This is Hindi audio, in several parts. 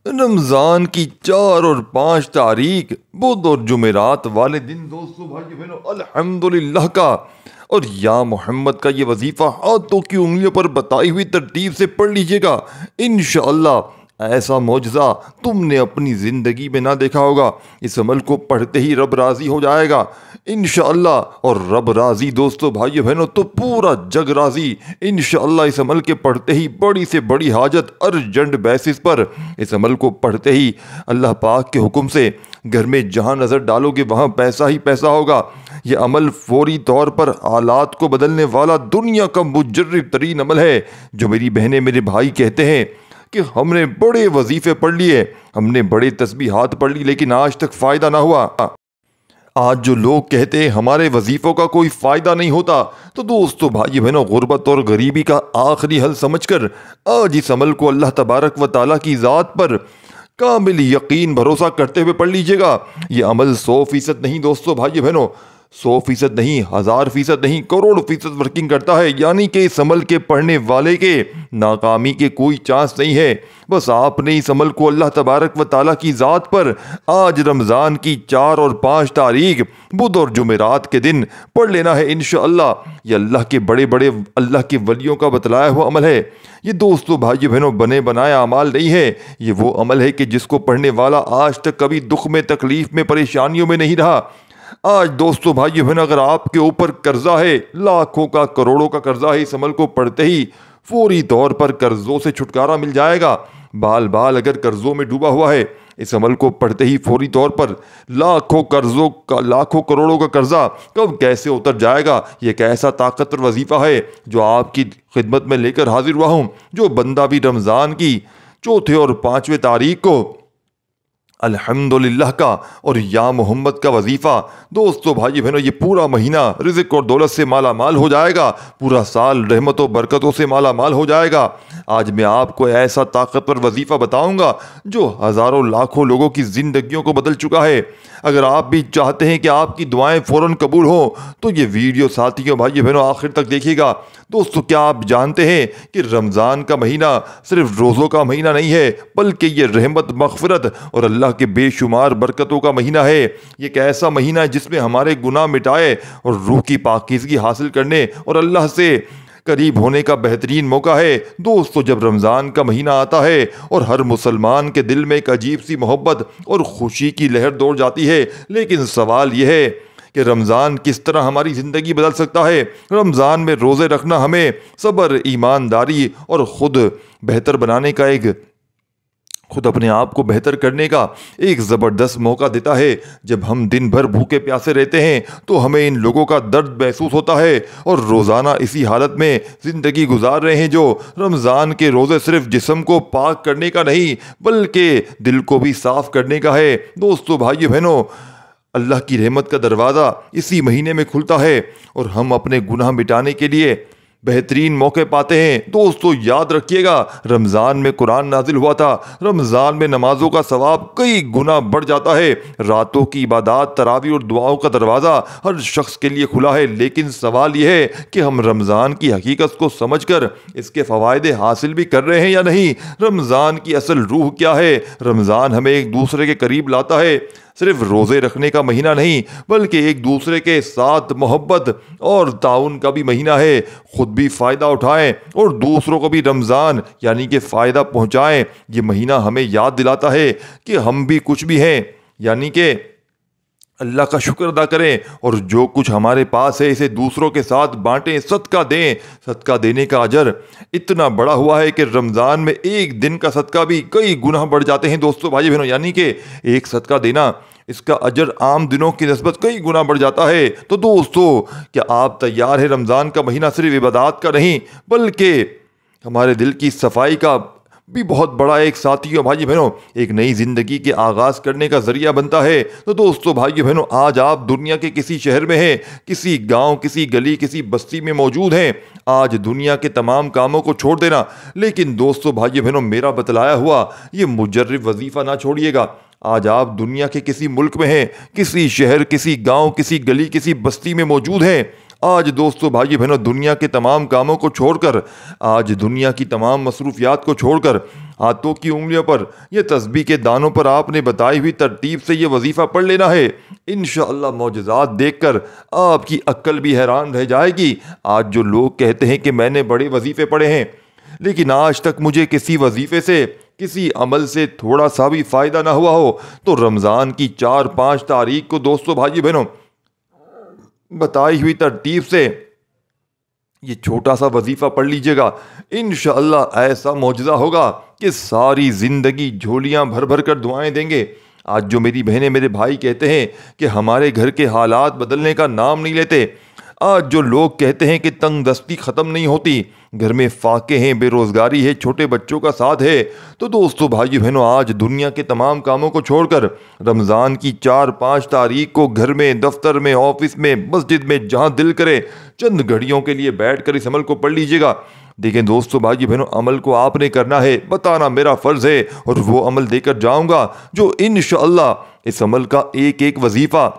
रमज़ान की 4 और 5 तारीख बुध और जुमेरात वाले दिन दोस्तों भाई बहनों अल्हम्दुलिल्लाह का और या मोहम्मद का ये वजीफ़ा हाथों की उंगलियों पर बताई हुई तरतीब से पढ़ लीजिएगा। इंशाअल्लाह ऐसा मौजज़ा तुमने अपनी ज़िंदगी में ना देखा होगा। इस अमल को पढ़ते ही रब राज़ी हो जाएगा इंशाअल्लाह। और रब राज़ी दोस्तों भाइयों बहनों तो पूरा जग राज़ी इंशाअल्लाह। इस अमल के पढ़ते ही बड़ी से बड़ी हाजत अर्जेंट बेसिस पर इस अमल को पढ़ते ही अल्लाह पाक के हुक्म से घर में जहाँ नज़र डालोगे वहाँ पैसा ही पैसा होगा। यह अमल फौरी तौर पर हालात को बदलने वाला दुनिया का मुजर्रिब तरीन अमल है। जो मेरी बहनें मेरे भाई कहते हैं कि हमने बड़े वजीफे पढ़ लिए, हमने बड़े तस्बीहात पढ़ ली, लेकिन आज तक फ़ायदा ना हुआ। आज जो लोग कहते हैं हमारे वजीफ़ों का कोई फ़ायदा नहीं होता, तो दोस्तों भाई बहनों गुर्बत और गरीबी का आखिरी हल समझकर आज इस अमल को अल्लाह तबारक व ताला की ज़ात पर कामिल यकीन भरोसा करते हुए पढ़ लीजिएगा। ये अमल 100% नहीं दोस्तों भाई बहनों, 100% नहीं, 1000% नहीं, करोड़ फीसद वर्किंग करता है। यानी कि इस अमल के पढ़ने वाले के नाकामी के कोई चांस नहीं है। बस आपने इस अमल को अल्लाह तबारक व ताला की ज़ात पर आज रमज़ान की 4 और 5 तारीख बुध और जुमेरात के दिन पढ़ लेना है इंशाअल्लाह। ये अल्लाह के बड़े बड़े अल्लाह के वलियों का बतलाया हुआ अमल है। ये दोस्तों भाई बहनों बने बनाया अमाल नहीं है। ये वो अमल है कि जिसको पढ़ने वाला आज तक कभी दुख में, तकलीफ में, परेशानियों में नहीं रहा। आज दोस्तों भाइयों बहनों अगर आपके ऊपर कर्जा है, लाखों का करोड़ों का कर्जा है, इस अमल को पढ़ते ही फौरी तौर पर कर्जों से छुटकारा मिल जाएगा। बाल बाल अगर कर्जों में डूबा हुआ है, इस अमल को पढ़ते ही फौरी तौर पर लाखों करोड़ों का कर्जा कब कैसे उतर जाएगा। ये एक ऐसा ताकतवर वजीफा है जो आपकी खिदमत में लेकर हाजिर हुआ हूँ। जो बंदा भी रमज़ान की 4 और 5वें तारीख को अल्हम्दुलिल्लाह का और या मोहम्मद का वजीफ़ा दोस्तों भाई बहनों ये पूरा महीना रिज़्क़ और दौलत से माला माल हो जाएगा, पूरा साल रहमतों बरकतों से माला माल हो जाएगा। आज मैं आपको ऐसा ताकतवर वजीफ़ा बताऊंगा जो हज़ारों लाखों लोगों की ज़िंदगियों को बदल चुका है। अगर आप भी चाहते हैं कि आपकी दुआएं फ़ौरन कबूल हो तो ये वीडियो साथियों भाइयों बहनों आखिर तक देखिएगा। दोस्तों क्या आप जानते हैं कि रमज़ान का महीना सिर्फ रोज़ों का महीना नहीं है, बल्कि ये रहमत, मग़फ़िरत और अल्लाह के बेशुमार बरकतों का महीना है। ये एक ऐसा महीना है जिसमें हमारे गुनाह मिटाए और रूह की पाकीज़गी हासिल करने और अल्लाह से करीब होने का बेहतरीन मौका है। दोस्तों जब रमज़ान का महीना आता है और हर मुसलमान के दिल में एक अजीब सी मोहब्बत और ख़ुशी की लहर दौड़ जाती है। लेकिन सवाल यह है कि रमज़ान किस तरह हमारी ज़िंदगी बदल सकता है। रमज़ान में रोज़े रखना हमें सब्र, ईमानदारी और ख़ुद बेहतर बनाने का खुद अपने आप को बेहतर करने का एक ज़बरदस्त मौका देता है। जब हम दिन भर भूखे प्यासे रहते हैं तो हमें इन लोगों का दर्द महसूस होता है और रोज़ाना इसी हालत में ज़िंदगी गुजार रहे हैं। जो रमज़ान के रोज़े सिर्फ जिस्म को पाक करने का नहीं बल्कि दिल को भी साफ़ करने का है। दोस्तों भाइयों बहनों अल्लाह की रहमत का दरवाज़ा इसी महीने में खुलता है और हम अपने गुनाह मिटाने के लिए बेहतरीन मौके पाते हैं। दोस्तों याद रखिएगा रमज़ान में कुरान नाजिल हुआ था, रमज़ान में नमाजों का सवाब कई गुना बढ़ जाता है। रातों की इबादत, तरावी और दुआओं का दरवाज़ा हर शख्स के लिए खुला है। लेकिन सवाल यह है कि हम रमज़ान की हकीकत को समझकर इसके फ़वायदे हासिल भी कर रहे हैं या नहीं। रमज़ान की असल रूह क्या है। रमज़ान हमें एक दूसरे के करीब लाता है। सिर्फ रोज़े रखने का महीना नहीं बल्कि एक दूसरे के साथ मोहब्बत और ताउन का भी महीना है। खुद भी फ़ायदा उठाएं और दूसरों को भी रमज़ान यानी कि फ़ायदा पहुंचाएं। ये महीना हमें याद दिलाता है कि हम भी कुछ भी हैं, यानी कि अल्लाह का शुक्र अदा करें और जो कुछ हमारे पास है इसे दूसरों के साथ बांटें, सदका दें। सदका देने का अजर इतना बड़ा हुआ है कि रमज़ान में एक दिन का सदका भी कई गुना बढ़ जाते हैं। दोस्तों भाई बहनों यानी कि एक सदका देना इसका अजर आम दिनों की निस्बत कई गुना बढ़ जाता है। तो दोस्तों क्या आप तैयार हैं रमज़ान का महीना सिर्फ इबादत का नहीं बल्कि हमारे दिल की सफाई का भी बहुत बड़ा एक साथियों भाई बहनों एक नई ज़िंदगी के आगाज़ करने का ज़रिया बनता है। तो दोस्तों भाई बहनों आज आप दुनिया के किसी शहर में हैं, किसी गांव, किसी गली, किसी बस्ती में मौजूद हैं। आज दुनिया के तमाम कामों को छोड़ देना, लेकिन दोस्तों भाई बहनों मेरा बतलाया हुआ ये मुजर्रिब वजीफ़ा ना छोड़िएगा। आज आप दुनिया के किसी मुल्क में हैं, किसी शहर, किसी गांव, किसी गली, किसी बस्ती में मौजूद हैं। आज दोस्तों भाई बहनों दुनिया के तमाम कामों को छोड़कर, आज दुनिया की तमाम मसरूफियात को छोड़कर हाथों की उंगलियों पर या तस्बीह के दानों पर आपने बताई हुई तरतीब से ये वजीफ़ा पढ़ लेना है। इंशाअल्लाह मौजज़ात देखकर आपकी अक्ल भी हैरान रह जाएगी। आज जो लोग कहते हैं कि मैंने बड़े वजीफ़े पढ़े हैं लेकिन आज तक मुझे किसी वजीफ़े से, किसी अमल से थोड़ा सा भी फ़ायदा ना हुआ हो, तो रमज़ान की 4-5 तारीख को दोस्तों भाई बहनों बताई हुई तरतीब से ये छोटा सा वजीफ़ा पढ़ लीजिएगा। इंशाअल्लाह ऐसा मौजज़ा होगा कि सारी ज़िंदगी झोलियां भर भर कर दुआएं देंगे। आज जो मेरी बहनें मेरे भाई कहते हैं कि हमारे घर के हालात बदलने का नाम नहीं लेते, आज जो लोग कहते हैं कि तंग दस्ती ख़त्म नहीं होती, घर में फाके हैं, बेरोज़गारी है, छोटे बच्चों का साथ है, तो दोस्तों भाई बहनों आज दुनिया के तमाम कामों को छोड़कर रमज़ान की 4-5 तारीख को घर में, दफ्तर में, ऑफिस में, मस्जिद में, जहाँ दिल करे चंद घड़ियों के लिए बैठकर इस अमल को पढ़ लीजिएगा। देखें दोस्तों भाई बहनों, अमल को आपने करना है, बताना मेरा फ़र्ज़ है और वो अमल देकर जाऊँगा जो इंशाअल्लाह इस अमल का एक एक वजीफ़ा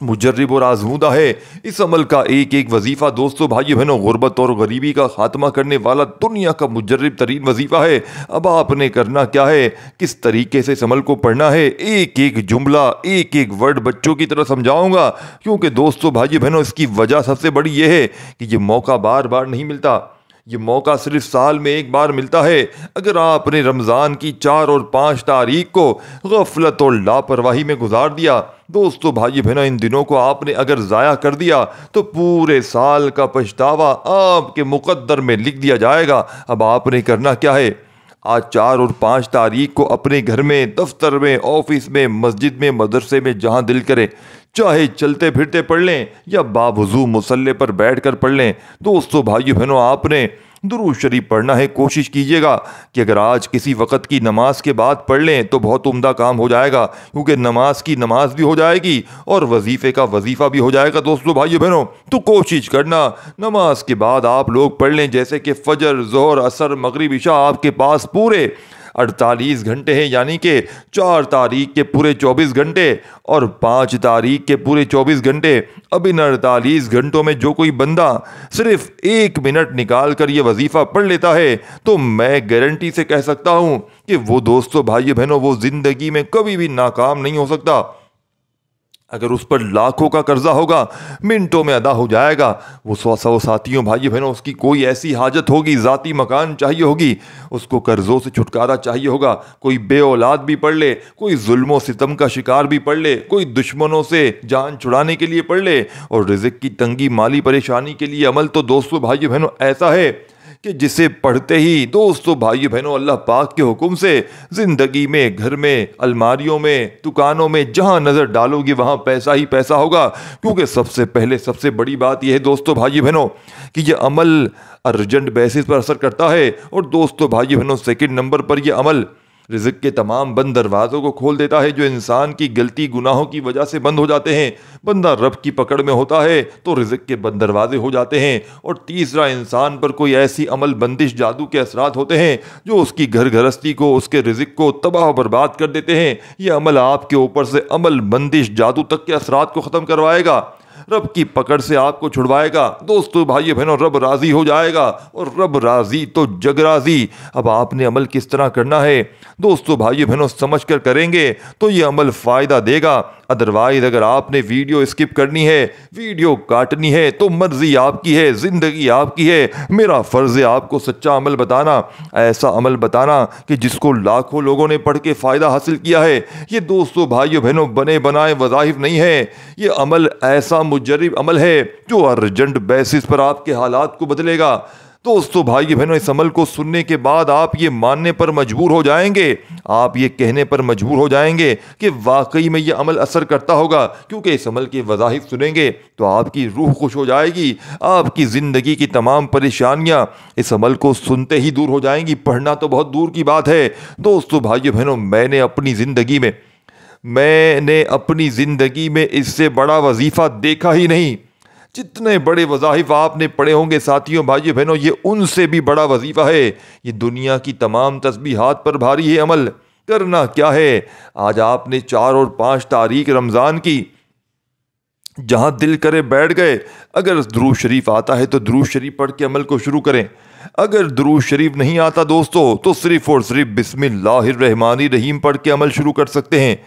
मुजर्रिब और आज़मूदा है। इस अमल का एक एक वजीफ़ा दोस्तों भाई बहनों गुर्बत और गरीबी का खात्मा करने वाला दुनिया का मुजर्रिब तरीन वजीफ़ा है। अब आपने करना क्या है, किस तरीके से इस अमल को पढ़ना है, एक एक जुमला, एक एक वर्ड बच्चों की तरह समझाऊंगा, क्योंकि दोस्तों भाई बहनों इसकी वजह सबसे बड़ी यह है कि ये मौका बार बार नहीं मिलता। ये मौका सिर्फ साल में एक बार मिलता है। अगर आपने रमज़ान की 4 और 5 तारीख को गफलत और लापरवाही में गुजार दिया, दोस्तों भाई बहनों इन दिनों को आपने अगर ज़ाया कर दिया तो पूरे साल का पछतावा आपके मुकद्दर में लिख दिया जाएगा। अब आपने करना क्या है, आज 4 और 5 तारीख को अपने घर में, दफ्तर में, ऑफिस में, मस्जिद में, मदरसे में, जहां दिल करे, चाहे चलते फिरते पढ़ लें या बावजू मुसल्ले पर बैठकर पढ़ लें। दोस्तों भाइयों बहनों आपने दुरूद शरीफ पढ़ना है। कोशिश कीजिएगा कि अगर आज किसी वक्त की नमाज के बाद पढ़ लें तो बहुत उम्दा काम हो जाएगा, क्योंकि नमाज की नमाज भी हो जाएगी और वजीफ़े का वजीफ़ा भी हो जाएगा। दोस्तों भाइयों बहनों तो कोशिश करना नमाज के बाद आप लोग पढ़ लें, जैसे कि फजर, ज़ोहर, असर, मगरिब, इशा आपके पास पूरे 48 घंटे हैं, यानी कि 4 तारीख के पूरे 24 घंटे और 5 तारीख के पूरे 24 घंटे। अब इन 48 घंटों में जो कोई बंदा सिर्फ 1 मिनट निकाल कर ये वजीफ़ा पढ़ लेता है तो मैं गारंटी से कह सकता हूँ कि वो दोस्तों भाइयों बहनों वो ज़िंदगी में कभी भी नाकाम नहीं हो सकता। अगर उस पर लाखों का कर्जा होगा मिनटों में अदा हो जाएगा। वो 100 साथियों भाई बहनों उसकी कोई ऐसी हाजत होगी, ज़ाती मकान चाहिए होगी, उसको कर्जों से छुटकारा चाहिए होगा, कोई बे औलाद भी पढ़ ले, कोई जुल्म सितम का शिकार भी पढ़ ले, कोई दुश्मनों से जान छुड़ाने के लिए पढ़ ले, और रिज़्क़ की तंगी, माली परेशानी के लिए अमल तो दोस्तों भाई बहनों ऐसा है कि जिसे पढ़ते ही दोस्तों भाई बहनों अल्लाह पाक के हुक्म से ज़िंदगी में, घर में, अलमारियों में, दुकानों में, जहां नज़र डालोगे वहां पैसा ही पैसा होगा। क्योंकि सबसे पहले सबसे बड़ी बात यह है दोस्तों भाई बहनों कि यह अमल अर्जेंट बेसिस पर असर करता है, और दोस्तों भाई बहनों सेकंड नंबर पर यह अमल रिज़्क़ के तमाम बंद दरवाज़ों को खोल देता है जो इंसान की गलती गुनाहों की वजह से बंद हो जाते हैं। बंदा रब की पकड़ में होता है तो रिज़्क़ के बंद दरवाजे हो जाते हैं। और तीसरा, इंसान पर कोई ऐसी अमल बंदिश जादू के असरात होते हैं जो उसकी घर गृहस्थी को, उसके रिज़्क़ को तबाह बर्बाद कर देते हैं। यह अमल आपके ऊपर से अमल बंदिश जादू तक के असरात को ख़त्म करवाएगा, रब की पकड़ से आपको छुड़वाएगा। दोस्तों भाई बहनों रब राज़ी हो जाएगा, और रब राज़ी तो जग राज़ी। अब आपने अमल किस तरह करना है दोस्तों भाई बहनों समझ कर करेंगे तो ये अमल फ़ायदा देगा। अदरवाइज़ अगर आपने वीडियो स्किप करनी है, वीडियो काटनी है, तो मर्ज़ी आपकी है, ज़िंदगी आपकी है। मेरा फ़र्ज़ है आपको सच्चा अमल बताना, ऐसा अमल बताना कि जिसको लाखों लोगों ने पढ़ के फ़ायदा हासिल किया है। ये दोस्तों भाइयों बहनों बने बनाए वज़ाइफ नहीं है, ये अमल ऐसा मुजर्रिब अमल है जो अर्जेंट बेसिस पर आपके हालात को बदलेगा। दोस्तों भाई बहनों इस अमल को सुनने के बाद आप ये मानने पर मजबूर हो जाएंगे, आप ये कहने पर मजबूर हो जाएंगे कि वाकई में ये अमल असर करता होगा, क्योंकि इस अमल के वज़ाइफ सुनेंगे तो आपकी रूह खुश हो जाएगी, आपकी ज़िंदगी की तमाम परेशानियां इस अमल को सुनते ही दूर हो जाएंगी। पढ़ना तो बहुत दूर की बात है दोस्तों भाइयों बहनों, मैंने अपनी ज़िंदगी में इससे बड़ा वजीफ़ा देखा ही नहीं। जितने बड़े वज़ाइफ आपने पढ़े होंगे साथियों भाइयों बहनों, ये उनसे भी बड़ा वजीफ़ा है। ये दुनिया की तमाम तस्बीहात पर भारी है अमल। करना क्या है, आज आपने 4 और 5 तारीख रमज़ान की जहाँ दिल करे बैठ गए। अगर दुरूद शरीफ आता है तो दुरूद शरीफ पढ़ के अमल को शुरू करें। अगर दुरूद शरीफ नहीं आता दोस्तों तो सिर्फ और सिर्फ बिस्मिल्लाहिर्रहमानिर्रहीम पढ़ के अमल शुरू कर सकते हैं।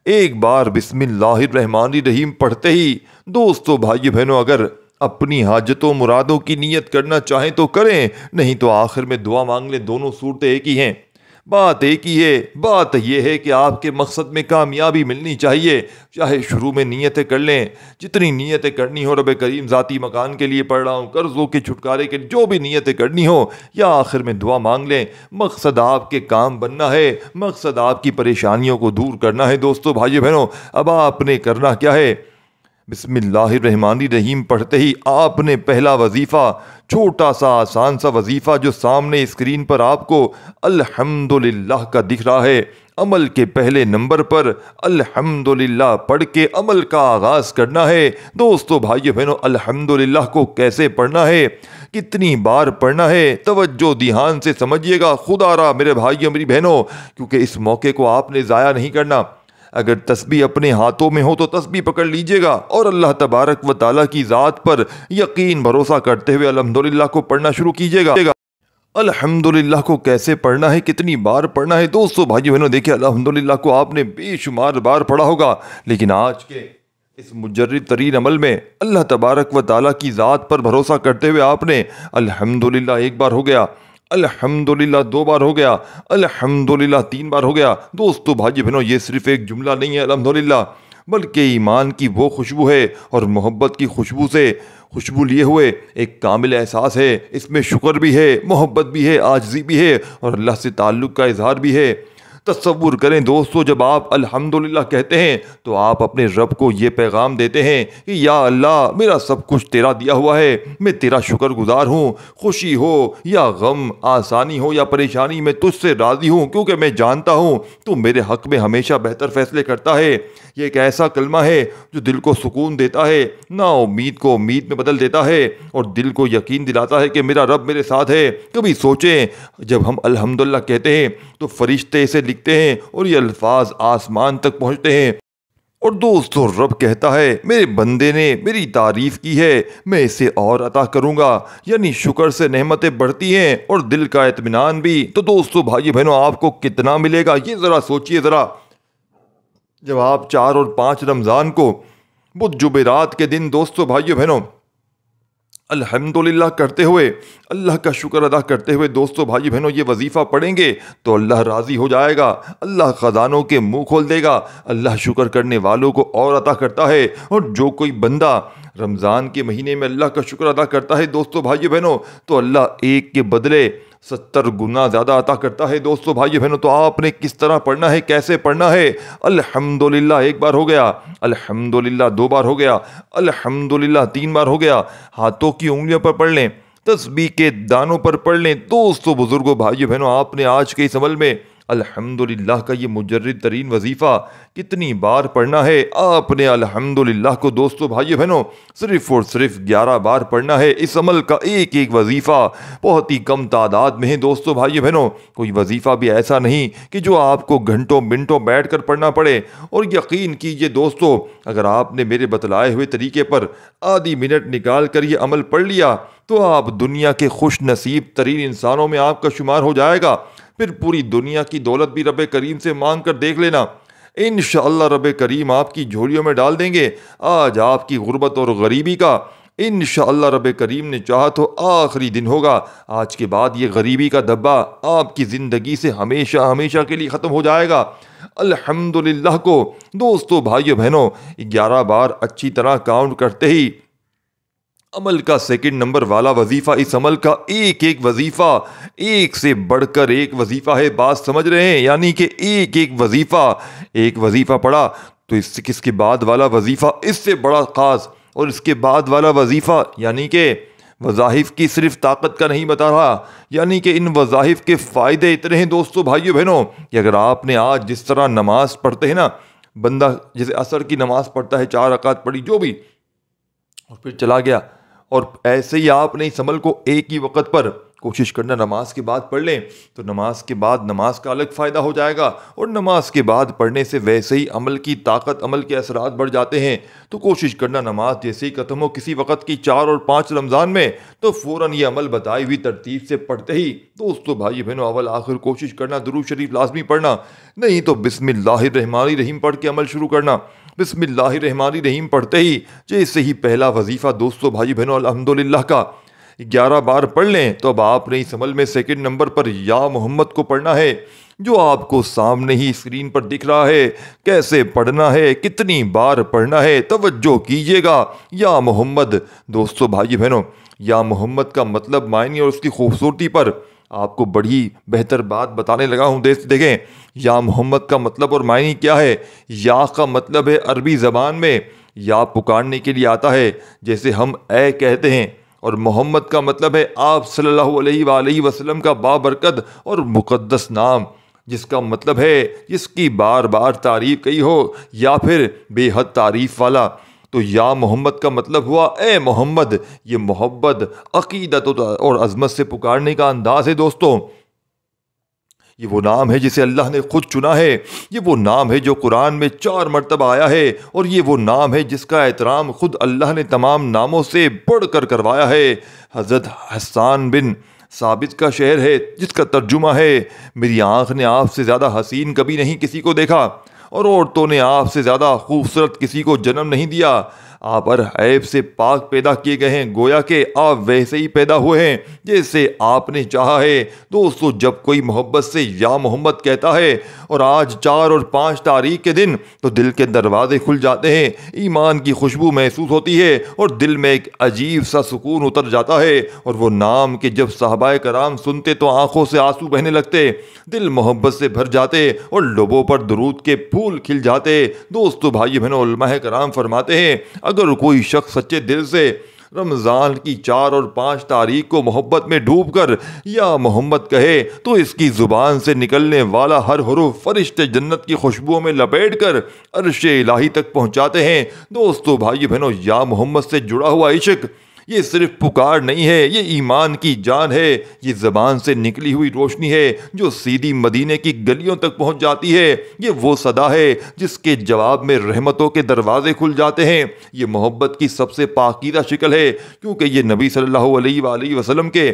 एक बार बिस्मिल्लाहिर्रहमानिर्रहीम पढ़ते ही दोस्तों भाइयों बहनों अगर अपनी हाजतों मुरादों की नीयत करना चाहें तो करें, नहीं तो आखिर में दुआ मांग लें। दोनों सूरतें एक ही हैं, बात एक ही है। बात यह है कि आपके मकसद में कामयाबी मिलनी चाहिए। चाहे शुरू में नीयतें कर लें, जितनी नीयतें करनी हो, रब करीम ज़ाती मकान के लिए पढ़ रहा हूँ, कर्ज़ों के छुटकारे के, जो भी नीयतें करनी हो, या आखिर में दुआ मांग लें। मकसद आपके काम बनना है, मकसद आपकी परेशानियों को दूर करना है। दोस्तों भाइयों बहनों, अब आपने करना क्या है? बिस्मिल्लाहिर्रहमानिर्रहीम पढ़ते ही आपने पहला वजीफ़ा, छोटा सा आसान सा वजीफ़ा जो सामने स्क्रीन पर आपको अल्हम्दुलिल्लाह का दिख रहा है, अमल के पहले नंबर पर अल्हम्दुलिल्लाह पढ़ के अमल का आगाज़ करना है। दोस्तों भाइयों बहनों, अल्हम्दुलिल्लाह को कैसे पढ़ना है, कितनी बार पढ़ना है, तवज्जो ध्यान से समझिएगा खुदारा मेरे भाइयों मेरी बहनों, क्योंकि इस मौके को आपने ज़ाया नहीं करना। अगर तस्बीह अपने हाथों में हो तो तस्बीह पकड़ लीजिएगा और अल्लाह तबारक व ताला की ज़ात पर यकीन भरोसा करते हुए अल्हम्दुलिल्लाह को पढ़ना शुरू कीजिएगा। अल्हम्दुलिल्लाह को कैसे पढ़ना है, कितनी बार पढ़ना है? दोस्तों भाइयों बहनों, देखिए अल्हम्दुलिल्लाह को आपने बेशुमार बार पढ़ा होगा, लेकिन आज के इस मुजर्रिद तरीन अमल में अल्लाह तबारक व ताला की ज़ात पर भरोसा करते हुए आपने अल्हम्दुलिल्लाह एक बार हो गया, अल्हम्दुलिल्लाह दो बार हो गया, अल्हम्दुलिल्लाह तीन बार हो गया। दोस्तों भाई बहनों, ये सिर्फ एक जुमला नहीं है अल्हम्दुलिल्लाह, बल्कि ईमान की वो खुशबू है और मोहब्बत की खुशबू से खुशबू लिए हुए एक कामिल एहसास है। इसमें शुक्र भी है, मोहब्बत भी है, आजिज़ी भी है और अल्लाह से ताल्लुक़ का इजहार भी है। तसव्वुर करें दोस्तों, जब आप अल्हम्दुलिल्लाह कहते हैं तो आप अपने रब को ये पैगाम देते हैं कि या अल्लाह, मेरा सब कुछ तेरा दिया हुआ है, मैं तेरा शुक्रगुजार हूँ। खुशी हो या गम, आसानी हो या परेशानी, मैं तुझसे राज़ी हूँ, क्योंकि मैं जानता हूँ तू मेरे हक़ में हमेशा बेहतर फ़ैसले करता है। ये एक ऐसा कलमा है जो दिल को सुकून देता है, ना उम्मीद को उम्मीद में बदल देता है और दिल को यकीन दिलाता है कि मेरा रब मेरे साथ है। कभी सोचें, जब हम अल्हम्दुलिल्लाह कहते हैं तो फरिश्ते इसे लिखते हैं और ये अल्फाज आसमान तक पहुँचते हैं। और दोस्तों, रब कहता है मेरे बंदे ने मेरी तारीफ़ की है, मैं इसे और अता करूँगा। यानी शुक्र से नेमतें बढ़ती हैं और दिल का इत्मीनान भी। तो दोस्तों भाई बहनों, आपको कितना मिलेगा ये ज़रा सोचिए ज़रा। जब आप 4 और 5 रमज़ान को बुध जुमेरात के दिन दोस्तों भाइयों बहनों अल्हम्दुलिल्लाह करते हुए, अल्लाह का शुक्र अदा करते हुए दोस्तों भाइयों बहनों ये वजीफ़ा पढ़ेंगे तो अल्लाह राज़ी हो जाएगा, अल्लाह ख़जानों के मुंह खोल देगा। अल्लाह शुक्र करने वालों को और अता करता है। और जो कोई बंदा रमज़ान के महीने में अल्लाह का शुक्र अदा करता है दोस्तों भाइयों बहनों, तो अल्लाह एक के बदले 70 गुना ज़्यादा अता करता है। दोस्तों भाइयों बहनों, तो आपने किस तरह पढ़ना है, कैसे पढ़ना है? अल्हम्दुलिल्लाह एक बार हो गया, अल्हम्दुलिल्लाह दो बार हो गया, अल्हम्दुलिल्लाह तीन बार हो गया। हाथों की उंगलियों पर पढ़ लें, तस्बीह के दानों पर पढ़ लें। दोस्तों बुजुर्गों भाइयों बहनों, आपने आज के इस अमल में अल्हम्दुलिल्लाह का ये मुजर्रिद तरीन वजीफ़ा कितनी बार पढ़ना है? आपने अल्हम्दुलिल्लाह को दोस्तों भाइयों बहनों सिर्फ़ और सिर्फ 11 बार पढ़ना है। इस अमल का एक एक वजीफ़ा बहुत ही कम तादाद में है दोस्तों भाइयों बहनों। कोई वजीफ़ा भी ऐसा नहीं कि जो आपको घंटों मिनटों बैठ कर पढ़ना पड़े। और यकीन कीजिए दोस्तों, अगर आपने मेरे बतलाए हुए तरीके पर आधी मिनट निकाल कर ये अमल पढ़ लिया तो आप दुनिया के खुश नसीब तरीन इंसानों में आपका शुमार हो जाएगा। फिर पूरी दुनिया की दौलत भी रब करीम से मांग कर देख लेना, इंशाअल्लाह रब करीम आपकी झोलियों में डाल देंगे। आज आपकी गुर्बत और गरीबी का इंशाअल्लाह रब करीम ने चाहा तो आखिरी दिन होगा। आज के बाद ये गरीबी का धब्बा आपकी ज़िंदगी से हमेशा हमेशा के लिए ख़त्म हो जाएगा। अल्हम्दुलिल्लाह को दोस्तों भाइयों बहनों 11 बार अच्छी तरह काउंट करते ही अमल का सेकंड नंबर वाला वजीफ़ा, इस अमल का एक एक वजीफ़ा एक से बढ़कर एक वजीफ़ा है। बात समझ रहे हैं? यानी कि एक एक वजीफ़ा पढ़ा तो इसके बाद वाला वजीफ़ा इससे बड़ा ख़ास, और इसके बाद वाला वजीफ़ा यानी कि वज़ाइफ की सिर्फ ताकत का नहीं बता रहा, यानी कि इन वज़ाइफ के फ़ायदे इतने हैं दोस्तों भाइयों बहनों कि अगर आपने आज जिस तरह नमाज पढ़ते हैं ना, बंदा जैसे असर की नमाज पढ़ता है, 4 रकात पढ़ी जो भी, और फिर चला गया, और ऐसे ही आपने इस अमल को एक ही वक़्त पर कोशिश करना नमाज के बाद पढ़ लें, तो नमाज के बाद नमाज का अलग फ़ायदा हो जाएगा, और नमाज के बाद पढ़ने से वैसे ही अमल की ताकत, अमल के असरात बढ़ जाते हैं। तो कोशिश करना नमाज जैसे ही ख़त्म हो किसी वक्त की 4 और 5 रमज़ान में, तो फ़ौरन ये अमल बताई हुई तरतीब से पढ़ते ही दोस्तों भाई बहनों अव्वल आखिर कोशिश करना दुरूद शरीफ लाजमी पढ़ना, नहीं तो बिस्मिल्लाहिर्रहमानिर्रहीम पढ़ के अमल शुरू करना। बिस्मिल्लाहिर्रहमानिर्रहीम पढ़ते ही जैसे ही पहला वजीफ़ा दोस्तों भाई बहनों अल्हम्दुलिल्लाह का 11 बार पढ़ लें, तो अब आपने इस अमल में सेकंड नंबर पर या मोहम्मद को पढ़ना है, जो आपको सामने ही स्क्रीन पर दिख रहा है। कैसे पढ़ना है, कितनी बार पढ़ना है, तवज्जो कीजिएगा। या मोहम्मद दोस्तों भाई बहनों, या मोहम्मद का मतलब, मायने और उसकी खूबसूरती पर आपको बड़ी बेहतर बात बताने लगा हूँ। देखें या मोहम्मद का मतलब और मायने क्या है। या का मतलब है अरबी ज़बान में या पुकारने के लिए आता है, जैसे हम ए कहते हैं, और मोहम्मद का मतलब है आप सल्लल्लाहु अलैहि वसल्लम का बाबरकत और मुक़द्दस नाम, जिसका मतलब है जिसकी बार बार तारीफ़ कही हो या फिर बेहद तारीफ़ वाला। तो या मोहम्मद का मतलब हुआ ए मोहम्मद। ये मोहब्बत, अकीदत और अज़मत से पुकारने का अंदाज़ है दोस्तों। ये वो नाम है जिसे अल्लाह ने खुद चुना है। ये वो नाम है जो कुरान में 4 मरतबा आया है, और ये वो नाम है जिसका एहतराम खुद अल्लाह ने तमाम नामों से बढ़कर करवाया है। हज़रत हसन बिन साबित का शेर है, जिसका तर्जुमा है, मेरी आँख ने आपसे ज़्यादा हसीन कभी नहीं किसी को देखा, और औरतों ने आपसे ज़्यादा खूबसूरत किसी को जन्म नहीं दिया। आप हर ऐब से पाक पैदा किए गए हैं, गोया के आप वैसे ही पैदा हुए हैं जैसे आपने चाहा है। दोस्तों जब कोई मोहब्बत से या मोहम्मद कहता है, और आज 4 और 5 तारीख के दिन, तो दिल के दरवाजे खुल जाते हैं, ईमान की खुशबू महसूस होती है, और दिल में एक अजीब सा सुकून उतर जाता है। और वो नाम के जब सहाबाए कराम सुनते तो आंखों से आंसू बहने लगते, दिल मोहब्बत से भर जाते, और लोबों पर दुरूद के फूल खिल जाते। दोस्तों भाई बहनों उलमाए कराम फरमाते हैं, अगर कोई शख्स सच्चे दिल से रमज़ान की 4 और 5 तारीख को मोहब्बत में डूबकर या मोहम्मद कहे, तो इसकी ज़ुबान से निकलने वाला हर हुरूफ फरिश्ते जन्नत की खुशबुओं में लपेटकर अर्शे इलाही तक पहुंचाते हैं। दोस्तों भाई बहनों या मोहम्मद से जुड़ा हुआ इश्क ये सिर्फ पुकार नहीं है, ये ईमान की जान है। ये ज़बान से निकली हुई रोशनी है जो सीधी मदीने की गलियों तक पहुंच जाती है। ये वो सदा है जिसके जवाब में रहमतों के दरवाजे खुल जाते हैं। ये मोहब्बत की सबसे पाकीदा शिकल है, क्योंकि ये नबी सल्लल्लाहु अलैहि वसल्लम के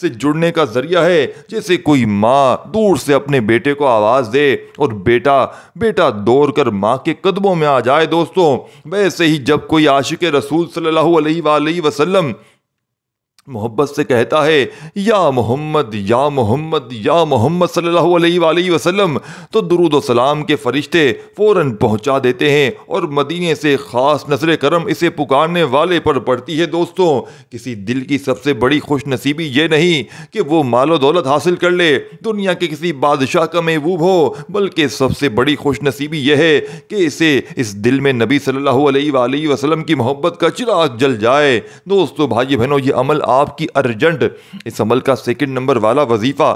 से जुड़ने का जरिया है। जैसे कोई माँ दूर से अपने बेटे को आवाज़ दे और बेटा दौड़ कर माँ के कदमों में आ जाए, दोस्तों वैसे ही जब कोई आशिक रसूल सल्लल्लाहु अलैहि वसल्लम मोहब्बत से कहता है या मोहम्मद या मोहम्मद या मोहम्मद सल्लल्लाहु अलैहि वसल्लम, तो दुरूद व सलाम के फरिश्ते फ़ौरन पहुंचा देते हैं, और मदीने से ख़ास नज़र करम इसे पुकारने वाले पर पड़ती है। दोस्तों किसी दिल की सबसे बड़ी खुश नसीबी ये नहीं कि वो मालो दौलत हासिल कर ले, दुनिया के किसी बादशाह का महबूब हो, बल्कि सबसे बड़ी खुश नसीबी यह है कि इस दिल में नबी सल्लल्लाहु अलैहि वसल्लम की मोहब्बत का चिराग जल जाए। दोस्तों भाई बहनों ये अमल आपकी अर्जेंट, इस अमल का सेकंड नंबर वाला वजीफा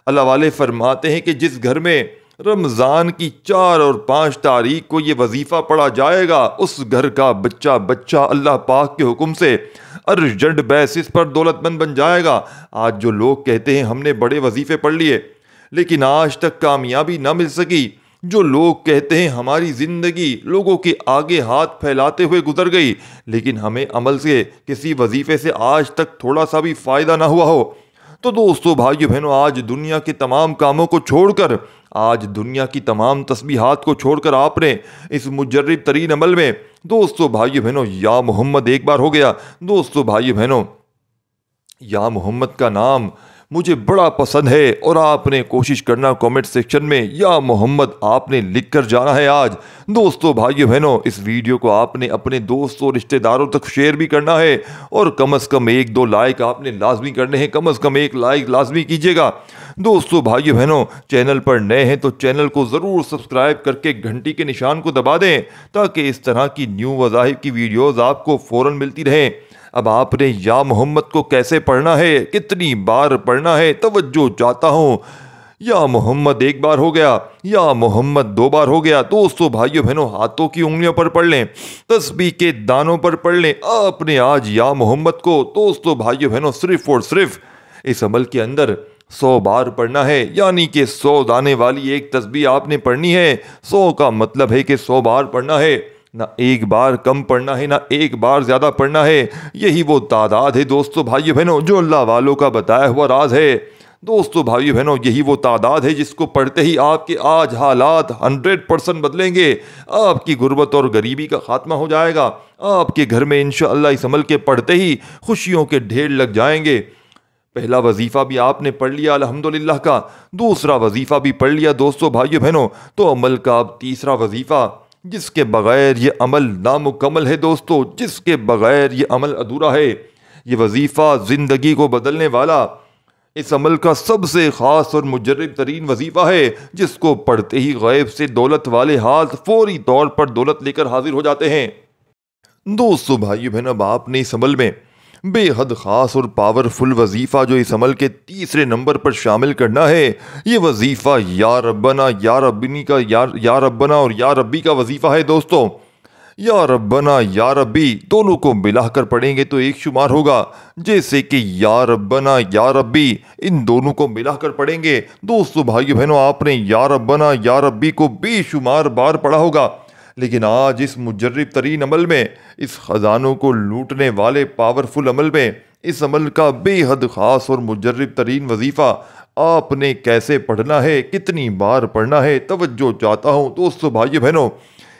अल्लाह वाले फरमाते हैं कि जिस घर में रमज़ान की 4 और 5 तारीख को ये वजीफा पढ़ा जाएगा, उस घर का बच्चा अल्लाह पाक के हुक्म से अर्जेंट बेसिस पर दौलतमंद बन जाएगा। आज जो लोग कहते हैं हमने बड़े वजीफे पढ़ लिए लेकिन आज तक कामयाबी ना मिल सकी, जो लोग कहते हैं हमारी ज़िंदगी लोगों के आगे हाथ फैलाते हुए गुजर गई लेकिन हमें अमल से किसी वजीफ़े से आज तक थोड़ा सा भी फ़ायदा ना हुआ हो, तो दोस्तों भाइयों बहनों आज दुनिया के तमाम कामों को छोड़कर, आज दुनिया की तमाम तस्बीहात को छोड़कर आपने इस मुजर्रिब तरीन अमल में दोस्तों भाइयों बहनों या मोहम्मद एक बार हो गया। दोस्तों भाइयों बहनों या मोहम्मद का नाम मुझे बड़ा पसंद है, और आपने कोशिश करना कमेंट सेक्शन में या मोहम्मद आपने लिख कर जाना है आज। दोस्तों भाइयों बहनों इस वीडियो को आपने अपने दोस्तों और रिश्तेदारों तक शेयर भी करना है, और कम से कम 1-2 लाइक आपने लाजमी करने हैं, कम से कम 1 लाइक लाजमी कीजिएगा। दोस्तों भाइयों बहनों चैनल पर नए हैं तो चैनल को ज़रूर सब्सक्राइब करके घंटी के निशान को दबा दें, ताकि इस तरह की न्यू वज़ाहिब की वीडियोज़ आपको फ़ौरन मिलती रहें। अब आपने या मोहम्मद को कैसे पढ़ना है, कितनी बार पढ़ना है, तवज्जो चाहता हूँ। या मोहम्मद एक बार हो गया, या मोहम्मद 2 बार हो गया। दोस्तों भाइयों बहनों हाथों की उंगलियों पर पढ़ लें, तस्बीह के दानों पर पढ़ लें। आपने आज या मोहम्मद को दोस्तों भाइयों बहनों सिर्फ और सिर्फ इस अमल के अंदर 100 बार पढ़ना है, यानी कि 100 दाने वाली एक तस्बीह आपने पढ़नी है। 100 का मतलब है कि 100 बार पढ़ना है, ना एक बार कम पढ़ना है ना एक बार ज़्यादा पढ़ना है। यही वो तादाद है दोस्तों भाइयों बहनों जो अल्लाह वालों का बताया हुआ राज है। दोस्तों भाइयों बहनों यही वो तादाद है जिसको पढ़ते ही आपके आज हालात 100% बदलेंगे। आपकी गुर्बत और गरीबी का खात्मा हो जाएगा। आपके घर में इंशाअल्लाह इस अमल के पढ़ते ही खुशियों के ढेर लग जाएंगे। पहला वजीफ़ा भी आपने पढ़ लिया अल्हम्दुलिल्लाह का, दूसरा वजीफ़ा भी पढ़ लिया दोस्तों भाइयों बहनों, तो अमल का अब तीसरा वजीफ़ा, जिसके बगैर ये अमल नामुकम्मल है दोस्तों, जिसके बगैर ये अमल अधूरा है। ये वजीफ़ा ज़िंदगी को बदलने वाला, इस अमल का सबसे ख़ास और मुजर्रब तरीन वजीफ़ा है, जिसको पढ़ते ही गैब से दौलत वाले हाथ फौरी तौर पर दौलत लेकर हाजिर हो जाते हैं। दोस्तों भाइयों बहनों, अब आपने इस अमल में बेहद ख़ास और पावरफुल वजीफ़ा जो इस अमल के तीसरे नंबर पर शामिल करना है, ये वजीफ़ा या रब्बना या रब्बिनी का या रब्बना और या रब्बी का वजीफ़ा है दोस्तों। या रब्बना या रब्बी दोनों को मिलाकर पढ़ेंगे तो एक शुमार होगा, जैसे कि या रब्बना या रब्बी इन दोनों को मिलाकर पढ़ेंगे। दोस्तों भाइयों बहनों, आपने या रब्बना या रब्बी को बेशुमार बार पढ़ा होगा, लेकिन आज इस मुजर्रब तरीन अमल में, इस ख़जानों को लूटने वाले पावरफुल अमल में, इस अमल का बेहद ख़ास और मुजर्रब तरीन वजीफ़ा आपने कैसे पढ़ना है, कितनी बार पढ़ना है, तवज्जो चाहता हूँ दोस्तों भाइयों बहनों।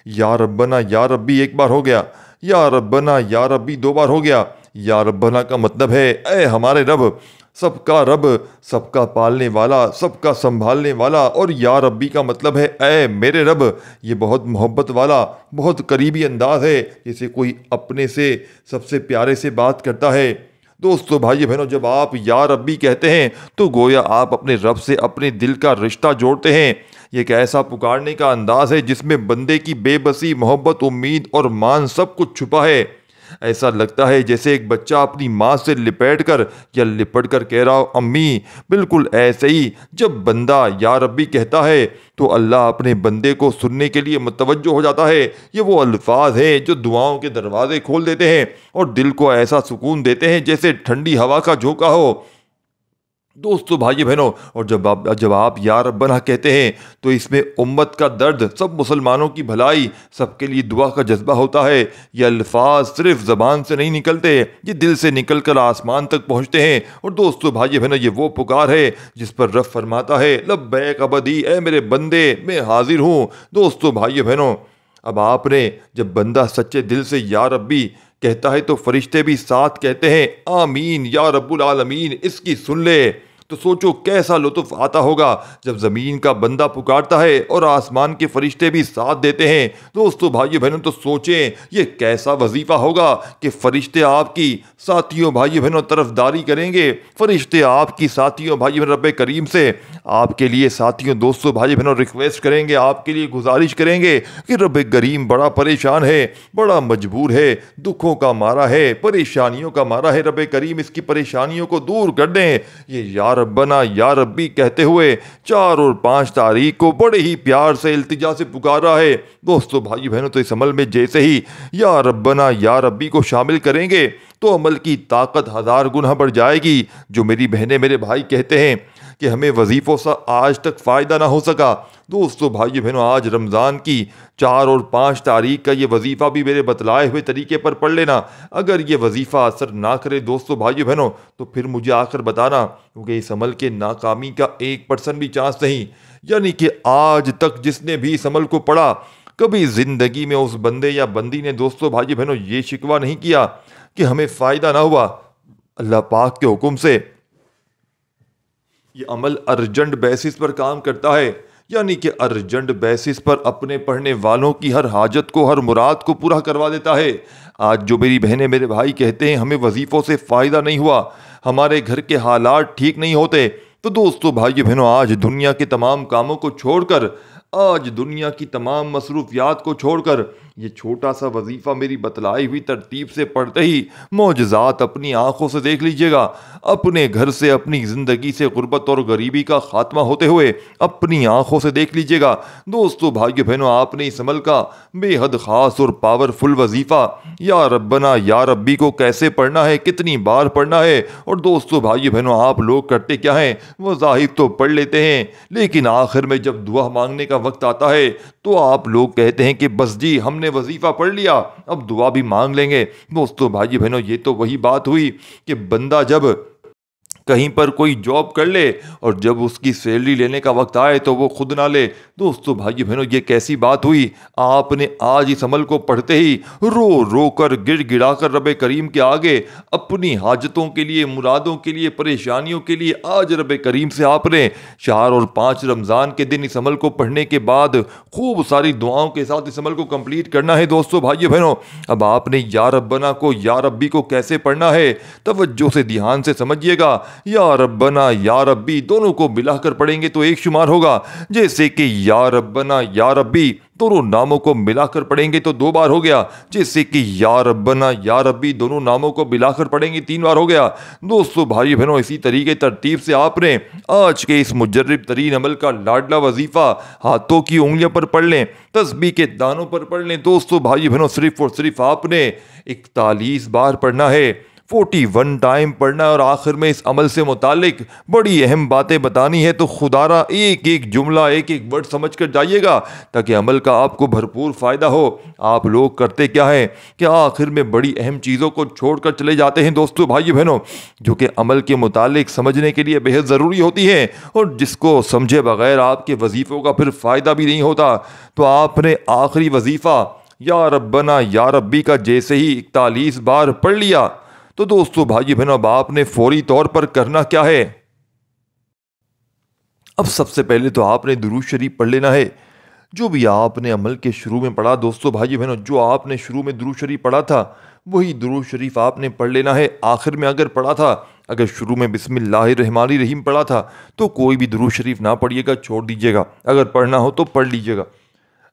या रब्बना या रब्बी एक बार हो गया, या रब्बना या रब्बी 2 बार हो गया। या रब्बना का मतलब है ऐ हमारे रब, सबका रब, सबका पालने वाला, सबका संभालने वाला, और या रब्बी का मतलब है ऐ मेरे रब। ये बहुत मोहब्बत वाला, बहुत करीबी अंदाज है, जैसे कोई अपने से सबसे प्यारे से बात करता है। दोस्तों भाइयों बहनों, जब आप या रब्बी कहते हैं तो गोया आप अपने रब से अपने दिल का रिश्ता जोड़ते हैं। ये एक ऐसा पुकारने का अंदाज है जिसमें बंदे की बेबसी, मोहब्बत, उम्मीद और मान सब कुछ छुपा है। ऐसा लगता है जैसे एक बच्चा अपनी माँ से लिपट कर या लिपट कर कह रहा हो अम्मी। बिल्कुल ऐसे ही जब बंदा या रब्बी कहता है तो अल्लाह अपने बंदे को सुनने के लिए मुतवज्जो हो जाता है। ये वो अल्फाज हैं जो दुआओं के दरवाजे खोल देते हैं और दिल को ऐसा सुकून देते हैं जैसे ठंडी हवा का झोंका हो। दोस्तों भाइयों बहनों, और जब आप या रब्बना कहते हैं तो इसमें उम्मत का दर्द, सब मुसलमानों की भलाई, सबके लिए दुआ का जज्बा होता है। ये अल्फाज सिर्फ ज़बान से नहीं निकलते, ये दिल से निकल कर आसमान तक पहुँचते हैं। और दोस्तों भाइयों बहनों, ये वो पुकार है जिस पर रब फरमाता है लब्बैक अबदी, ए मेरे बंदे मैं हाजिर हूँ। दोस्तों भाइयों बहनों, अब आपने जब बंदा सच्चे दिल से या रब्बी कहता है तो फरिश्ते भी साथ कहते हैं आमीन या रब्बुल आलमीन, इसकी सुन ले। तो सोचो कैसा लुत्फ आता होगा जब ज़मीन का बंदा पुकारता है और आसमान के फरिश्ते भी साथ देते हैं। दोस्तों भाइयों बहनों, तो सोचें ये कैसा वजीफ़ा होगा कि फरिश्ते आपकी साथियों भाइयों बहनों तरफदारी करेंगे। फरिश्ते आपकी साथियों भाइयों बहनों रब्बे करीम से आपके लिए साथियों दोस्तों भाइयों बहनों रिक्वेस्ट करेंगे, आपके लिए गुजारिश करेंगे कि रब्बे करीम बड़ा परेशान है, बड़ा मजबूर है, दुखों का मारा है, परेशानियों का मारा है, रब्बे करीम इसकी परेशानियों को दूर कर दें। ये या रब्बना या रब्बी कहते हुए 4 और 5 तारीख को बड़े ही प्यार से इल्तिजा से पुकारा है। दोस्तों भाई बहनों, तो इस अमल में जैसे ही या रब्बना या रब्बी को शामिल करेंगे तो अमल की ताकत 1000 गुना बढ़ जाएगी। जो मेरी बहनें मेरे भाई कहते हैं कि हमें वजीफ़ों से आज तक फ़ायदा ना हो सका, दोस्तों भाइयों बहनों, आज रमज़ान की 4 और 5 तारीख का ये वजीफ़ा भी मेरे बतलाए हुए तरीके पर पढ़ लेना। अगर ये वजीफ़ा असर ना करे दोस्तों भाइयों बहनों, तो फिर मुझे आकर बताना, क्योंकि इस अमल के नाकामी का 1% भी चांस नहीं। यानी कि आज तक जिसने भी इस अमल को पढ़ा, कभी ज़िंदगी में उस बंदे या बंदी ने दोस्तों भाइयों बहनों ये शिकवा नहीं किया कि हमें फ़ायदा ना हुआ। अल्लाह पाक के हुक्म से ये अमल अर्जेंट बेसिस पर काम करता है, यानी कि अर्जेंट बेसिस पर अपने पढ़ने वालों की हर हाजत को, हर मुराद को पूरा करवा देता है। आज जो मेरी बहनें मेरे भाई कहते हैं हमें वजीफ़ों से फ़ायदा नहीं हुआ, हमारे घर के हालात ठीक नहीं होते, तो दोस्तों भाइयों बहनों, आज दुनिया के तमाम कामों को छोड़कर आज दुनिया की तमाम मसरूफियात को छोड़कर ये छोटा सा वजीफ़ा मेरी बतलाई हुई तरतीब से पढ़ते ही मोजज़ात अपनी आंखों से देख लीजिएगा। अपने घर से, अपनी ज़िंदगी से गुर्बत और गरीबी का खात्मा होते हुए अपनी आंखों से देख लीजिएगा। दोस्तों, भाइयों बहनों, आपने इस अमल का बेहद ख़ास और पावरफुल वजीफ़ा या रब्बना या रब्बी को कैसे पढ़ना है, कितनी बार पढ़ना है, और दोस्तों भाइयों बहनों, आप लोग करते क्या हैं, वज़ाइफ तो पढ़ लेते हैं, लेकिन आखिर में जब दुआ मांगने का वक्त आता है तो आप लोग कहते हैं कि बस जी, हमने वजीफ़ा पढ़ लिया, अब दुआ भी मांग लेंगे। दोस्तों भाइयों बहनों, ये तो वही बात हुई कि बंदा जब कहीं पर कोई जॉब कर ले और जब उसकी सैलरी लेने का वक्त आए तो वो खुद ना ले। दोस्तों भाइयों बहनों, ये कैसी बात हुई। आपने आज इस अमल को पढ़ते ही रो रो कर, गिड़गिड़ा कर रब करीम के आगे अपनी हाजतों के लिए, मुरादों के लिए, परेशानियों के लिए आज रब करीम से आपने 4 और 5 रमज़ान के दिन इस अमल को पढ़ने के बाद खूब सारी दुआओं के साथ इस अमल को कंप्लीट करना है। दोस्तों भाइयों बहनों, अब आपने या रब्बना को या रब्बी को कैसे पढ़ना है, तवज्जो से ध्यान से समझिएगा। या रब्बना या रब्बी दोनों को मिलाकर पढ़ेंगे तो एक शुमार होगा, जैसे कि या रब्बना या रब्बी दोनों नामों को मिलाकर पढ़ेंगे तो 2 बार हो गया, जैसे कि या रब्बना या रब्बी दोनों नामों को मिलाकर पढ़ेंगे 3 बार हो गया। दोस्तों भाई बहनों, इसी तरीके तरतीब से आपने आज के इस मुजर्रिब तरीन अमल का लाडला वजीफा हाथों की उंगलियों पर पढ़ लें, तस्बीह के दानों पर पढ़ लें। दोस्तों भाई बहनों, सिर्फ और सिर्फ आपने 41 बार पढ़ना है, 41 टाइम पढ़ना है, और आखिर में इस अमल से मुतालिक बड़ी अहम बातें बतानी है, तो खुदारा एक एक जुमला, एक एक वर्ड समझ कर जाइएगा ताकि अमल का आपको भरपूर फ़ायदा हो। आप लोग करते क्या है कि आखिर में बड़ी अहम चीज़ों को छोड़कर चले जाते हैं दोस्तों भाइयों बहनों, जो कि अमल के मुतालिक समझने के लिए बेहद ज़रूरी होती है, और जिसको समझे बगैर आपके वजीफ़ों का फिर फ़ायदा भी नहीं होता। तो आपने आखिरी वजीफ़ा या रब्बना या रब्बी का जैसे ही 41 बार पढ़ लिया, तो दोस्तों भाइयों बहनों, अब आपने फौरी तौर पर करना क्या है। अब सबसे पहले तो आपने दुरूद शरीफ पढ़ लेना है, जो भी आपने अमल के शुरू में पढ़ा। दोस्तों भाइयों बहनों, जो आपने शुरू में दुरूद शरीफ पढ़ा था वही दुरूद शरीफ आपने पढ़ लेना है। आखिर में अगर पढ़ा था, अगर शुरू में बिस्मिल्लाहिर्रहमानिर्रहीम पढ़ा था तो कोई भी दुरूद शरीफ ना पढ़िएगा, छोड़ दीजिएगा, अगर पढ़ना हो तो पढ़ लीजिएगा।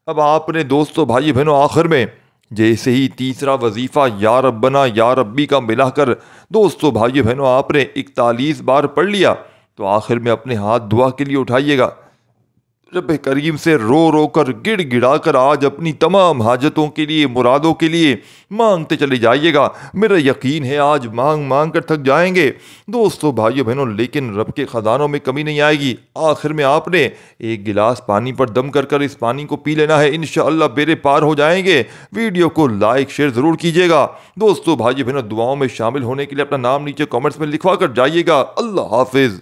अब आपने दोस्तों भाइयों बहनों आखिर में जैसे ही तीसरा वजीफ़ा या रब्बना या रब्बी का मिलाकर दोस्तों भाइयों बहनों आपने 41 बार पढ़ लिया, तो आखिर में अपने हाथ दुआ के लिए उठाइएगा। रब करीम से रो रो कर, गिड़ गिड़ा कर आज अपनी तमाम हाजतों के लिए, मुरादों के लिए मांगते चले जाइएगा। मेरा यकीन है आज मांग मांग कर थक जाएंगे दोस्तों भाइयों बहनों, लेकिन रब के ख़जानों में कमी नहीं आएगी। आखिर में आपने 1 गिलास पानी पर दम कर कर इस पानी को पी लेना है, इंशाअल्लाह बेरे पार हो जाएंगे। वीडियो को लाइक शेयर ज़रूर कीजिएगा। दोस्तों भाइयों बहनों, दुआओं में शामिल होने के लिए अपना नाम नीचे कॉमेंट्स में लिखवा कर जाइएगा। अल्लाह हाफिज़।